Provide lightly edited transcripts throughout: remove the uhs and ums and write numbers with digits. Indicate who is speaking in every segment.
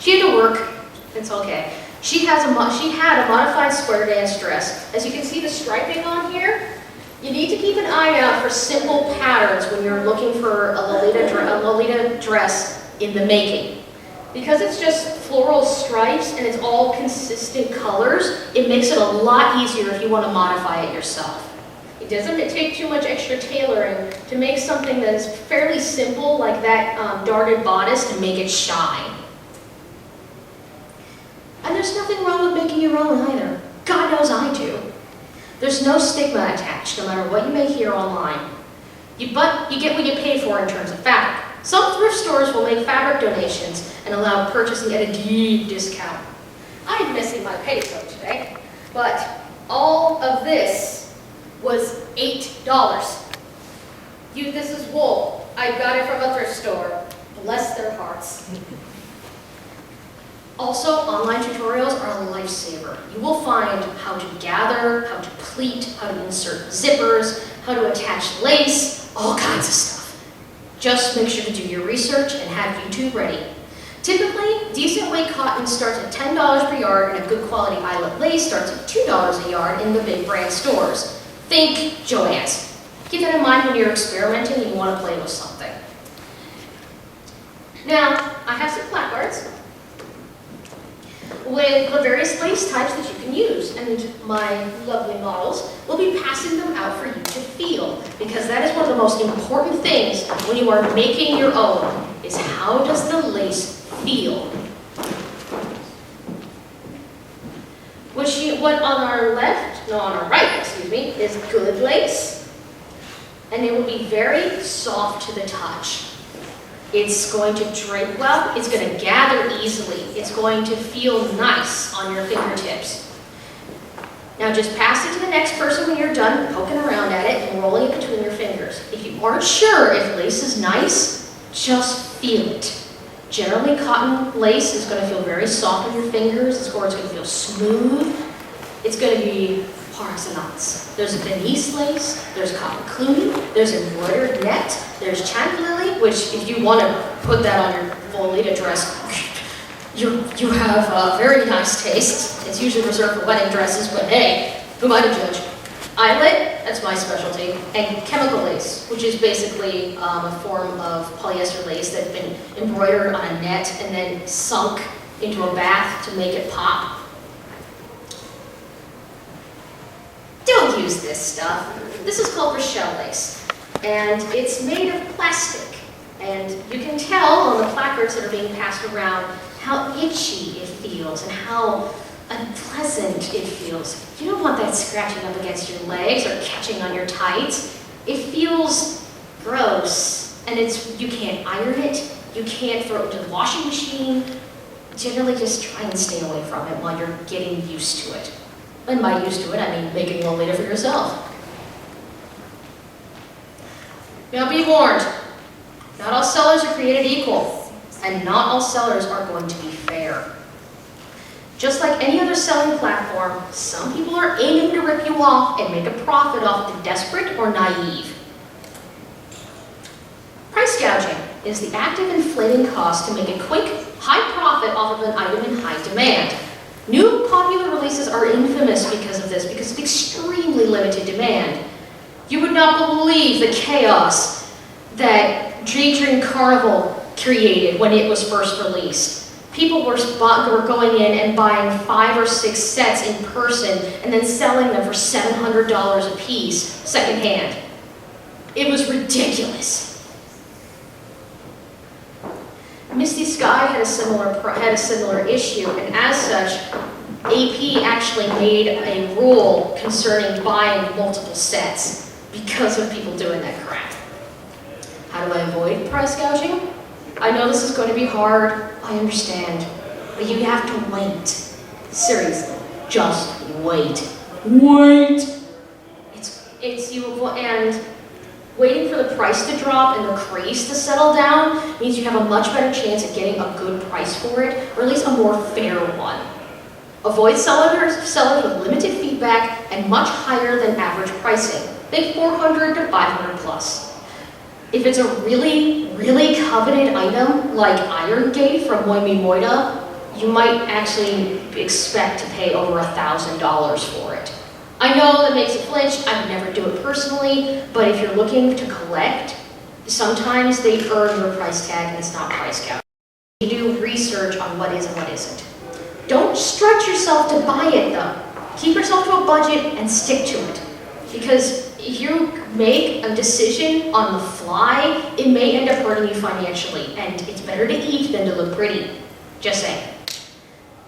Speaker 1: She had to work, it's okay. She had a modified square dance dress. As you can see the striping on here, you need to keep an eye out for simple patterns when you're looking for a Lolita dress in the making. Because it's just floral stripes and it's all consistent colors, it makes it a lot easier if you want to modify it yourself. It doesn't take too much extra tailoring to make something that is fairly simple, like that darted bodice, and make it shine. And there's nothing wrong with making your own either. God knows I do. There's no stigma attached, no matter what you may hear online. But you get what you pay for in terms of fabric. Some thrift stores will make fabric donations and allow purchasing at a deep discount. I'm missing my petticoat today, but all of this was $8. This is wool. I got it from a thrift store. Bless their hearts. Also, online tutorials are a lifesaver. You will find how to gather, how to pleat, how to insert zippers, how to attach lace, all kinds of stuff. Just make sure to do your research and have YouTube ready. Typically, decent weight cotton starts at $10 per yard, and a good quality eyelet lace starts at $2 a yard in the big brand stores. Think Joann's. Keep that in mind when you're experimenting and you want to play with something. Now, I have some placards with the various lace types that you can use, and my lovely models will be passing them out for you to feel, because that is one of the most important things when you are making your own, is how does the lace feel? What on our right, is good lace, and it will be very soft to the touch. It's going to drape well, it's going to gather easily, it's going to feel nice on your fingertips. Now just pass it to the next person when you're done poking around at it and rolling it between your fingers. If you aren't sure if lace is nice, just feel it. Generally, cotton lace is going to feel very soft on your fingers, it's going to feel smooth, it's going to be par excellence. There's Venice lace, there's cotton clooney, there's embroidered net, there's chantilly, which if you want to put that on your Lolita dress, you have a very nice taste. It's usually reserved for wedding dresses, but hey, who am I to judge? Eyelet, that's my specialty, and chemical lace, which is basically a form of polyester lace that's been embroidered on a net and then sunk into a bath to make it pop. Don't use this stuff. This is called Rochelle lace, and it's made of plastic. And you can tell on the placards that are being passed around how itchy it feels and how unpleasant it feels. You don't want that scratching up against your legs or catching on your tights. It feels gross, and you can't iron it, you can't throw it into the washing machine. Generally just try and stay away from it while you're getting used to it. And by used to it, I mean making Lolita for yourself. Now be warned, not all sellers are created equal, and not all sellers are going to be fair. Just like any other selling platform, some people are aiming to rip you off and make a profit off the desperate or naive. Price gouging is the act of inflating costs to make a quick, high profit off of an item in high demand. New popular releases are infamous because of this, because of extremely limited demand. You would not believe the chaos that Daydream Carnival created when it was first released. People were going in and buying 5 or 6 sets in person and then selling them for $700 a piece, secondhand. It was ridiculous. Misty Sky had a similar issue, and as such, AP actually made a rule concerning buying multiple sets because of people doing that crap. How do I avoid price gouging? I know this is going to be hard, I understand, but you have to wait. Seriously, just wait. Wait! And waiting for the price to drop and the craze to settle down means you have a much better chance of getting a good price for it, or at least a more fair one. Avoid sellers with limited feedback and much higher than average pricing. Think 400 to 500 plus. If it's a really, really coveted item, like Iron Gate from Moi Mi Moida, you might actually expect to pay over $1,000 for it. I know that makes it flinch. I would never do it personally, but if you're looking to collect, sometimes they earn your price tag and it's not price gouging. You do research on what is and what isn't. Don't stretch yourself to buy it though. Keep yourself to a budget and stick to it. Because if you make a decision on the fly, it may end up hurting you financially, and it's better to eat than to look pretty. Just saying.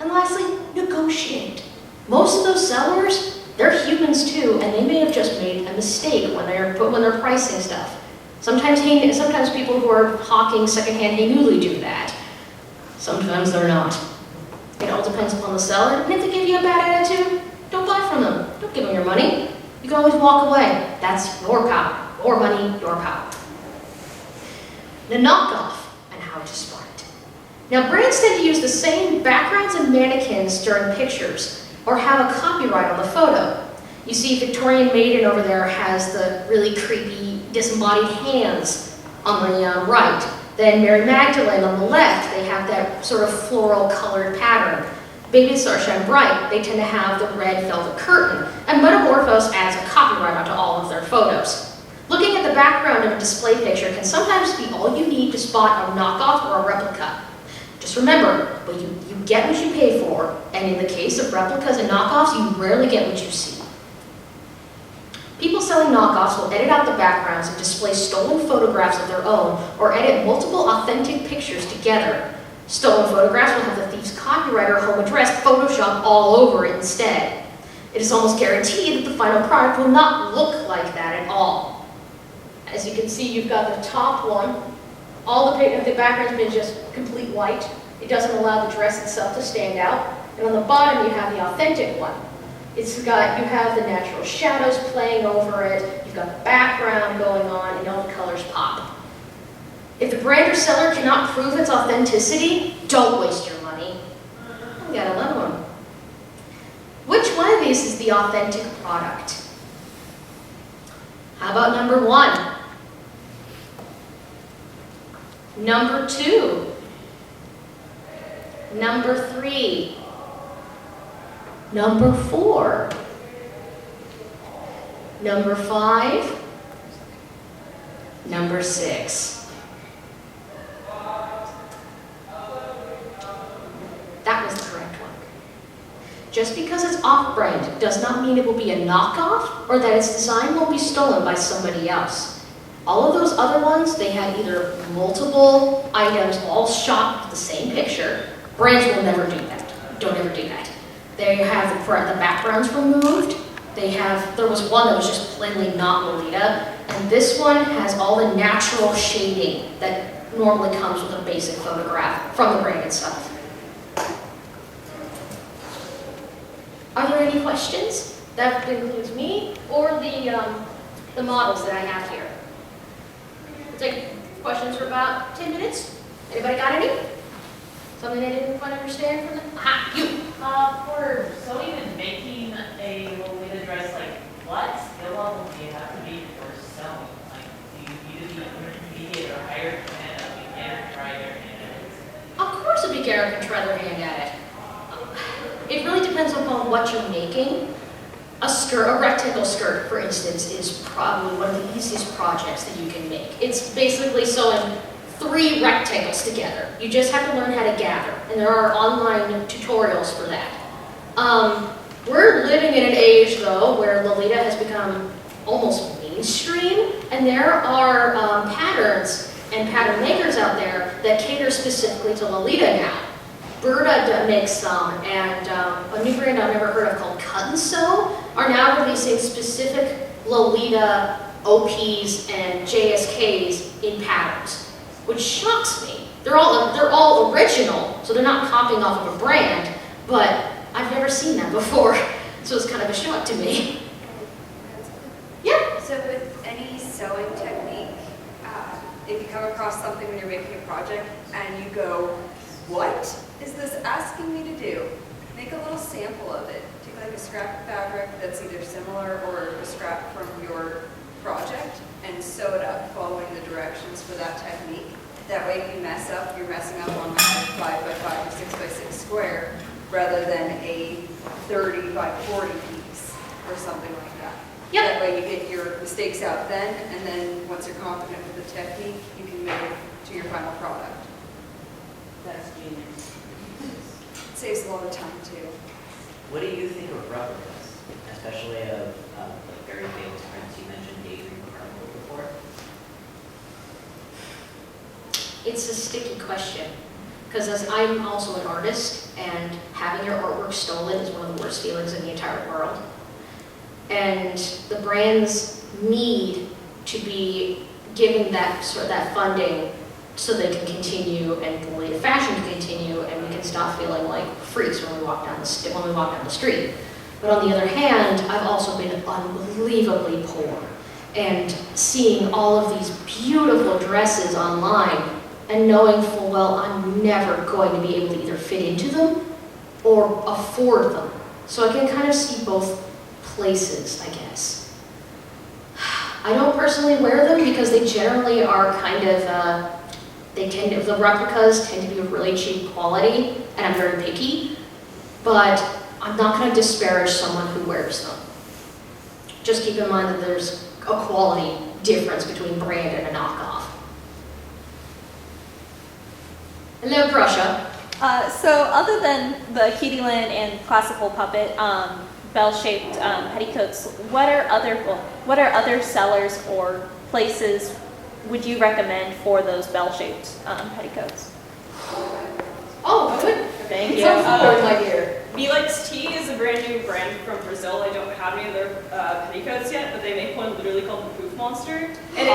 Speaker 1: And lastly, negotiate. Most of those sellers, they're humans too, and they may have just made a mistake when they're pricing stuff. Sometimes people who are hawking secondhand Hey Newly do that. Sometimes they're not. It all depends upon the seller, and if they give you a bad attitude, don't buy from them. Don't give them your money. You can always walk away. That's your power. Your money, your power. The knockoff and how to spot it. Now, brands tend to use the same backgrounds and mannequins during pictures, or have a copyright on the photo. You see Victorian Maiden over there has the really creepy disembodied hands on the right. Then Mary Magdalene on the left, they have that sort of floral colored pattern. Baby Starshine Bright, they tend to have the red velvet curtain. And Metamorphose adds a copyright onto all of their photos. Looking at the background of a display picture can sometimes be all you need to spot a knockoff or a replica. Just remember, but you get what you pay for, and in the case of replicas and knockoffs, you rarely get what you see. People selling knockoffs will edit out the backgrounds and display stolen photographs of their own, or edit multiple authentic pictures together. Stolen photographs will have the thief's copyright or home address photoshopped all over it instead. It is almost guaranteed that the final product will not look like that at all. As you can see, you've got the top one. All the background's been just complete white. It doesn't allow the dress itself to stand out. And on the bottom, you have the authentic one. You have the natural shadows playing over it, you've got the background going on, and all the colors pop. If the brand or seller cannot prove its authenticity, don't waste your money. We got another one. Which one of these is the authentic product? How about number 1? Number 2? Number 3? Number 4? Number 5? Number 6? That was the correct one. Just because it's off-brand does not mean it will be a knockoff or that its design won't be stolen by somebody else. All of those other ones, they had either multiple items all shot with the same picture. Brands will never do that. Don't ever do that. They have the backgrounds removed. There was one that was just plainly not Lolita, and this one has all the natural shading that normally comes with a basic photograph from the brand itself. Are there any questions? That includes me or the models that I have here. We'll take questions for about 10 minutes. Anybody got any? Something I didn't quite understand from them? Aha, you!
Speaker 2: For sewing and making a Lolita dress, like, what skill level do you have to be for sewing? Like, do you need to be intermediate or higher than a beginner to try their hand at it?
Speaker 1: Of course a beginner can try their hand at it. It really depends upon what you're making. A rectangle skirt, for instance, is probably one of the easiest projects that you can make. It's basically sewing 3 rectangles together. You just have to learn how to gather, and there are online tutorials for that. We're living in an age, though, where Lolita has become almost mainstream, and there are patterns and pattern makers out there that cater specifically to Lolita now. Berta makes some, and a new brand I've never heard of called Cut and Sew are now releasing specific Lolita OPs and JSKs in patterns, which shocks me. They're all original, so they're not copying off of a brand, but I've never seen that before, so it's kind of a shock to me. Yeah?
Speaker 3: So with any sewing technique, if you come across something when you're making a project and you go, what is this asking me to do? Make a little sample of it. Take like a scrap of fabric that's either similar or a scrap from your project and sew it up following the directions for that technique. That way if you mess up, you're messing up on a 5 by 5 or 6 by 6 square rather than a 30 by 40 piece or something like that.
Speaker 1: Yep.
Speaker 3: That way you get your mistakes out then, and then once you're confident with the technique, you can move to your final product.
Speaker 2: That's genius.
Speaker 3: It saves a lot of time too.
Speaker 4: What do you think of replicas, especially of like very famous prints? You mentioned David Carnival before.
Speaker 1: It's a sticky question, because as I'm also an artist, and having your artwork stolen is one of the worst feelings in the entire world. And the brands need to be given that funding so they can continue and the Lolita fashion can continue, and we can stop feeling like freaks when we walk down the street. But on the other hand, I've also been unbelievably poor, and seeing all of these beautiful dresses online and knowing full well I'm never going to be able to either fit into them or afford them. So I can kind of see both places, I guess. I don't personally wear them because they generally are kind of, the replicas tend to be of really cheap quality, and I'm very picky, but I'm not going to disparage someone who wears them. Just keep in mind that there's a quality difference between brand and a knockoff. Hello, Prussia.
Speaker 5: So other than the Kitty Lynn and classical puppet bell-shaped petticoats, what are other sellers or places would you recommend for those bell-shaped petticoats?
Speaker 1: Oh, good.
Speaker 5: Thank you.
Speaker 1: Come forward, my dear.
Speaker 6: Belix Tea is a brand new brand from Brazil. I don't have any of their petticoats yet, but they make one literally called the Poof Monster. And it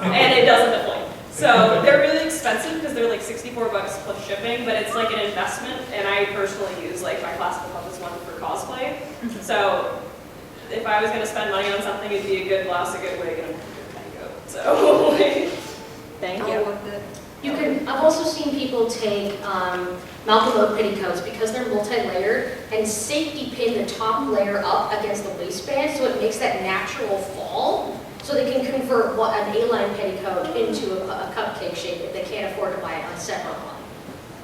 Speaker 6: and it doesn't deflate. So they're really expensive because they're like $64 plus shipping, but it's like an investment. And I personally use like my classical puppets one for cosplay. So if I was going to spend money on something, it'd be a good blouse, a good wig, and a good petticoat. So
Speaker 5: Thank
Speaker 3: I'll
Speaker 5: you.
Speaker 3: look at-
Speaker 1: I've also seen people take Malcolm Oak petticoats because they're multi-layered and safety pin the top layer up against the waistband so it makes that natural fall, so they can convert an A-line petticoat into a cupcake shape if they can't afford to buy a separate one.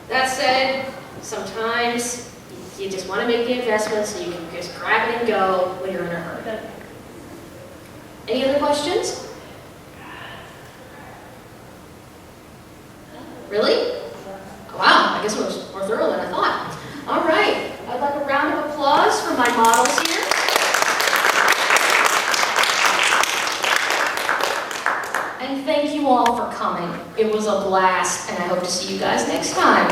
Speaker 1: That said, sometimes you just want to make the investment so you can just grab it and go when you're in a hurry. Any other questions? Really? Wow, I guess it was more thorough than I thought. All right, I'd like a round of applause for my models here. And thank you all for coming. It was a blast, and I hope to see you guys next time.